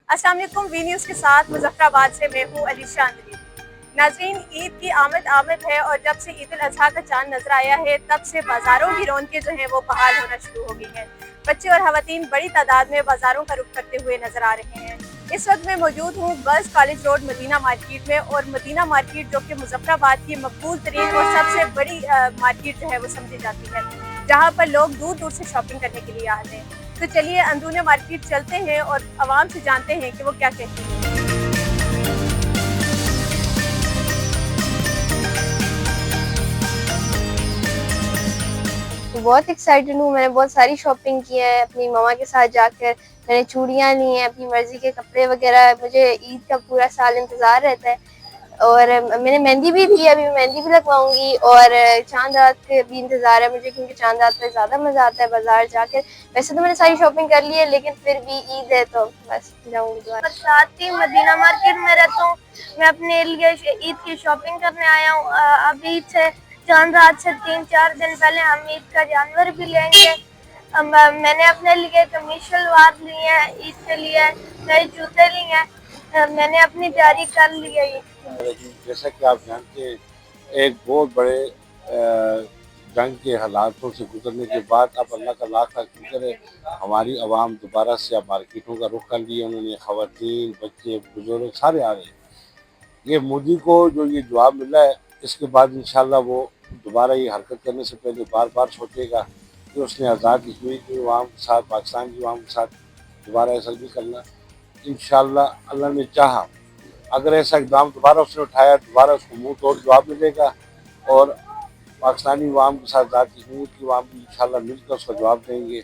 अस्सलाम वालेकुम। V news के साथ मुजफ्फराबाद से मैं हूँ अलीशा अंदरी। नाज़रीन, ईद की आमद आमद है और जब से ईद उल अज़हा का चांद नजर आया है तब से बाज़ारों की रौनकें जो हैं वो बहाल होना शुरू हो गई हैं। बच्चे और ख़वातीन बड़ी तादाद में बाज़ारों का रुख करते हुए नजर आ रहे हैं। इस वक्त मैं मौजूद हूँ girls college road Madina market में, और मदीना मार्केट जो कि मुजफ्फराबाद की मकबूल तरीन और सबसे बड़ी मार्केट जो है वो समझी जाती है, जहाँ पर लोग दूर दूर से शॉपिंग करने के लिए आते हैं। तो चलिए अंदरूनी मार्केट चलते हैं और आवाम से जानते हैं कि वो क्या कहती है। बहुत एक्साइटेड हूँ। मैंने बहुत सारी शॉपिंग की है अपनी मम्मा के साथ जाकर। मैंने चूड़ियाँ ली हैं, अपनी मर्जी के कपड़े वगैरह। मुझे ईद का पूरा साल इंतज़ार रहता है और मैंने मेहंदी भी दी है, अभी मेहंदी भी लगवाऊंगी। और चांद रात के भी इंतज़ार है मुझे, क्योंकि चांद रात में ज़्यादा मज़ा आता है बाजार जाकर। वैसे तो मैंने सारी शॉपिंग कर ली है, लेकिन फिर भी ईद है तो बस जाऊँगी दोबारा। बरसाती मदीना मार्केट में रहता हूँ। मैं अपने लिए ईद की शॉपिंग करने आया हूँ। अभी से चांद रात से 3-4 दिन पहले हम ईद का जानवर भी लेंगे। मैंने अपने लिए कमीज शलवार ली है, ईद के लिए नए जूते लिए हैं। मैंने अपनी तैयारी कर ली है ईद की। लेकिन जैसा कि आप जानते हैं, एक बहुत बड़े जंग के हालातों से गुजरने के बाद अब अल्लाह का लाख लाख शुक्र है, हमारी आवाम दोबारा से अब मार्केटों का रुख कर लिया उन्होंने। ख़वातीन, बच्चे, बुजुर्ग सारे आ रहे हैं। ये मोदी को जो ये जवाब मिला है, इसके बाद इंशाल्लाह वो दोबारा ये हरकत करने से पहले बार बार सोचेगा कि उसने आज़ाद कश्मीर की अवाम के साथ, पाकिस्तान की अवाम के साथ दोबारा ऐसा नहीं करना। इंशाल्लाह अल्लाह ने चाहा, अगर ऐसा इक़दाम दोबारा उसने उठाया, दोबारा उसको मुँह तोड़ जवाब मिलेगा और पाकिस्तानी अवाम के साथ आज़ाद कश्मीर की अवाम भी इंशाल्लाह मिलकर उसका जवाब देंगे।